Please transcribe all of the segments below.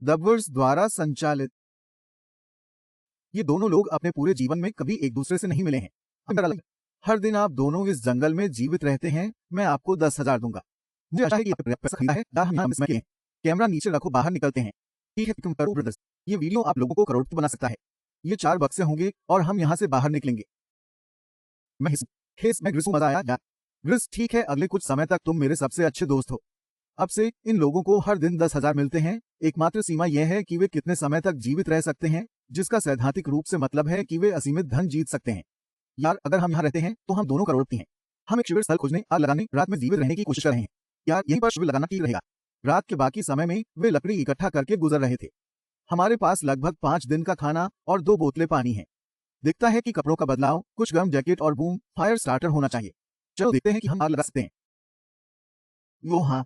दबवर्स द्वारा संचालित। ये दोनों लोग अपने पूरे जीवन में कभी एक दूसरे से नहीं मिले हैं। हर दिन आप दोनों इस जंगल में जीवित रहते हैं। मैं आपको 10,000 दूंगा। मुझे आशा है कि आपने पैसा खरीदा है। हम यहाँ मिस में कैमरा नीचे रखो, बाहर निकलते हैं। ठीक है तुम करो ब्रदर्स। ये वीडियो आप लोगों को करोड़पति बना सकता है। ये 4 बक्से होंगे और हम यहाँ से बाहर निकलेंगे। मैं ग्रिस, मजा आया यार। ग्रिस ठीक है, अगले कुछ समय तक तुम मेरे सबसे अच्छे दोस्त हो। अब से इन लोगों को हर दिन 10,000 मिलते हैं। एकमात्र सीमा यह है कि वे कितने समय तक जीवित रह सकते हैं, जिसका सैद्धांतिक रूप से मतलब है कि वे असीमित धन जीत सकते हैं। यार अगर हम यहाँ रहते हैं तो हम दोनों करोड़पति हैं। हम एक शिविर स्थल खोजने, आग लगाने, रात में जीवित रहने की कोशिश कर रहे हैं। यार यहीं पर शिविर लगाना ठीक रहेगा। रात के बाकी समय में वे लकड़ी इकट्ठा करके गुजर रहे थे। हमारे पास लगभग 5 दिन का खाना और 2 बोतलें पानी हैं। दिखता है कि कपड़ों का बदलाव, कुछ गर्म जैकेट और बूम फायर स्टार्टर होना चाहिए। चलो देखते हैं कि हम आग लगा सकते हैं। वो हाँ,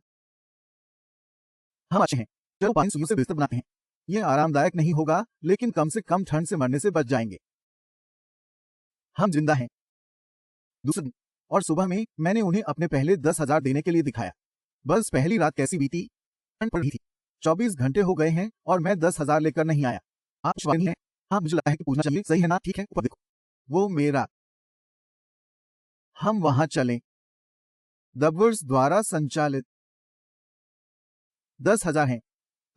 हम अच्छे हैं। चलो पानी सुइयों से बिस्तर बनाते हैं। यह आरामदायक नहीं होगा, लेकिन कम से कम ठंड से मरने से बच जाएंगे। हम जिंदा हैं। दूसरे दिन और सुबह में मैंने उन्हें अपने पहले 10,000 देने के लिए दिखाया। बस पहली रात कैसी बीती? ठंड पड़ रही थी। 24 घंटे हो गए हैं और मैं 10,000 लेकर नहीं आया। आप विश्वास नहीं है? हाँ मुझे लगता है कि पूछना चाहिए, सही है ना? ठीक है ऊपर देखो, वो मेरा। हम वहां चलें। दबवर्स द्वारा संचालित। 10,000 हैं।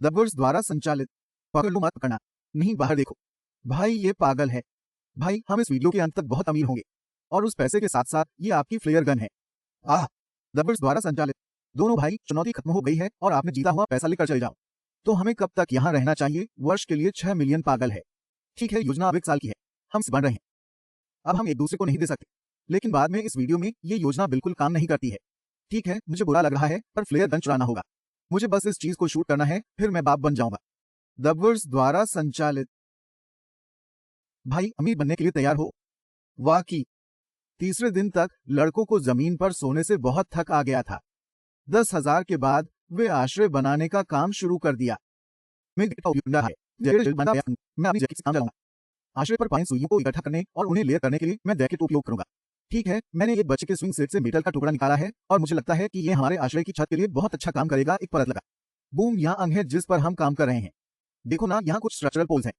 दबवर्स द्वारा संचालित। पकड़ लो, मत पकड़ना। नहीं बाहर देखो। भाई ये पागल है। भाई हम इस वीडियो के अंत तक बहुत अमीर होंगे और उस पैसे के साथ साथ ये आपकी फ्लेयर गन है। आह, दबवर्स द्वारा संचालित। दोनों भाई, चुनौती खत्म हो गई है और आपने जीता हुआ पैसा लेकर चले जाओ। तो हमें कब तक यहाँ रहना चाहिए? वर्ष के लिए 6 मिलियन पागल है। ठीक है, योजना अब 1 साल की है। हम बन रहे हैं। अब हम एक दूसरे को नहीं दे सकते, लेकिन बाद में इस वीडियो में ये योजना बिल्कुल काम नहीं करती है। ठीक है, मुझे बुरा लग रहा है, पर फ्लेयर गन चुराना होगा। मुझे बस इस चीज को शूट करना है, फिर मैं बाप बन जाऊंगा। दबवर्स द्वारा संचालित। भाई अमीर बनने के लिए तैयार हो? वाकई। तीसरे दिन तक लड़कों को जमीन पर सोने से बहुत थक आ गया था। 10,000 के बाद वे आश्रय बनाने का काम शुरू कर दिया। मैं अपनी जैकेट से काम चलाऊंगा। आश्रय पर पानी सुइयों को इकट्ठा करने और उन्हें लेयर करने के लिए मैं जैकेट उपयोग करूंगा। ठीक है, मैंने एक बच्चे के स्विंग सेट से मेटल का टुकड़ा निकाला है और मुझे लगता है कि ये हमारे आश्रय की छत के लिए बहुत अच्छा काम करेगा। एक परत लगा। बूम, यहाँ अंग है जिस पर हम काम कर रहे हैं। देखो ना, यहाँ कुछ स्ट्रक्चरल पोल्स हैं।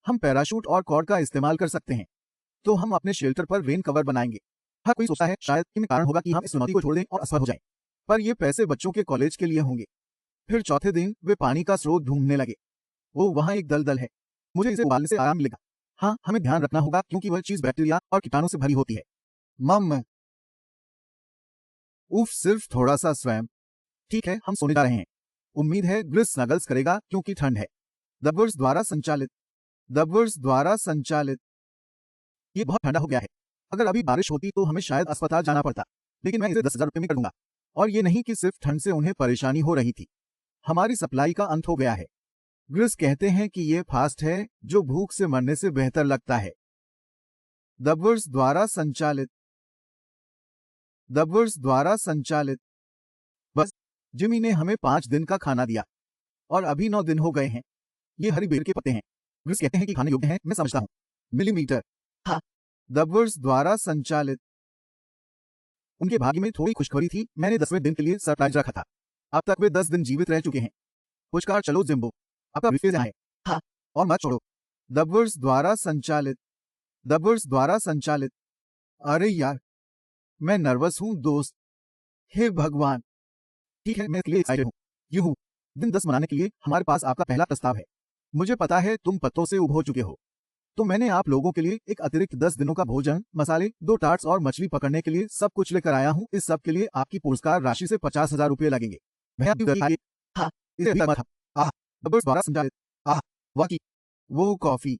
हम पैराशूट और कॉर्ड का इस्तेमाल कर सकते हैं। तो हम अपने शेल्टर पर रेन कवर बनाएंगे। हर कोई सोचता है शायद कि कारण होगा कि हम इस चुनौती को छोड़ दें और असफल हो जाएं। पर ये पैसे बच्चों के कॉलेज के लिए होंगे। फिर चौथे दिन वे पानी का स्रोत ढूंढने लगे। वो वहां एक दलदल है। मुझे इसे उबालने से आराम मिलेगा। हाँ, हमें ध्यान रखना होगा क्योंकि वह चीज बैक्टीरिया और कीटाणु से भरी होती है। मम, उफ, सिर्फ थोड़ा सा स्वयं। ठीक है, हम सोने जा रहे हैं। उम्मीद है ग्रिस स्नगल्स करेगा क्योंकि ठंड है। दबवर्स द्वारा संचालित। दबवर्स द्वारा संचालित। ये बहुत ठंडा हो गया है। अगर अभी बारिश होती तो हमें शायद अस्पताल जाना पड़ता, लेकिन मैं इसे 10,000 रुपये में कर दूंगा। और ये नहीं कि सिर्फ ठंड से उन्हें परेशानी हो रही थी। हमारी सप्लाई का अंत हो गया है। ग्रिस कहते हैं कि ये फास्ट है जो भूख से मरने से बेहतर लगता है। दबवर्स द्वारा संचालित। दबवर्स द्वारा संचालित। बस, जिमी ने हमें 5 दिन का खाना दिया और अभी 9 दिन हो गए हैं। ये हरी बेर के पत्ते हैं। ग्रिस कहते हैं कि खाने योग्य हैं, मैं समझता हूँ। मिलीमीटर। हाँ। दबवर्स द्वारा संचालित। उनके भाग्य में थोड़ी खुशखबरी थी, मैंने 10वें दिन के लिए सरप्राइज रखा था। अब तक वे 10 दिन जीवित रह चुके हैं। पुरस्कार, चलो जिम्बो, आपका ब्रीफकेस यहाँ है। हाँ, और मत छोड़ो। दबवर्स द्वारा संचालित। दबवर्स द्वारा संचालित। अरे यार, मैं नर्वस हूँ दोस्त। हे भगवान। ठीक है, मैं इसके लिए एक्साइटेड हूँ। यूं, दिन 10 मनाने के लिए हमारे पास आपका पहला प्रस्ताव है। मुझे पता है तुम पत्तों से उब हो चुके हो, तो मैंने आप लोगों के लिए एक अतिरिक्त 10 दिनों का भोजन, मसाले, 2 टार्ट्स और मछली पकड़ने के लिए सब कुछ लेकर आया हूँ। इस सब के लिए आपकी पुरस्कार राशि से 50,000 रुपये लगेंगे। हाँ, इसे मत। आह, दबवर्स द्वारा संचालित। आह, वाकई, वो कॉफी।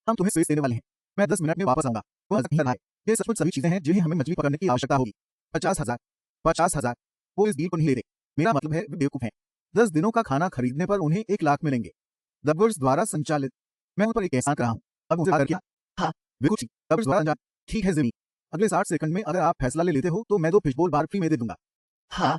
हम तुम्हें स्पेस देने वाले हैं। मैं 10 मिनट में वापस आऊंगा। वो नहीं कर रहा है। ये सचमुच सभी चीजें हैं जिन्हें हमें मछली पकड़ने की आवश्यकता होगी। 50,000। 50,000। वो इस डील को नहीं लेते। मेरा मतलब है वे बेवकूफ हैं। 10 दिनों का खाना खरीदने पर उन्हें 1 लाख मिलेंगे। दबवर्स द्वारा संचालित। मैं उन पर एक एहसान कर रहा हूँ। अब मुझे क्या? हाँ, बिल्कुल ठीक। दबवर्स द्वारा संचालित। ठीक है जिमी, अगले 60 सेकंड में अगर आप फैसला ले लेते हो तो मैं 2 फिशबोल बार फ्री में दे दूंगा। हाँ,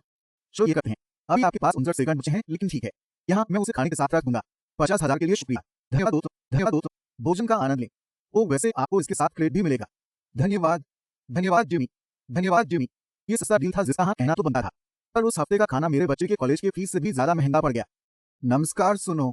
चलो ये करते हैं। अभी आपके पास 59 सेकंड बचे हैं, लेकिन ठीक है, यहाँ मैं उसे खाने के साथ रख दूंगा। 50,000 के लिए शुक्रिया। धन्यवाद दोस्तों। धन्यवाद दोस्तों। भोजन का आनंद लें। ओ वैसे आपको इसके साथ क्रेडिट भी मिलेगा। धन्यवाद। धन्यवाद जिमी। धन्यवाद जिमी। ये सस्ता डील था जिसका हाँ कहना तो बनता था, पर उस हफ्ते का खाना मेरे बच्चे के कॉलेज के फीस से भी ज्यादा महंगा पड़ गया। नमस्कार, सुनो।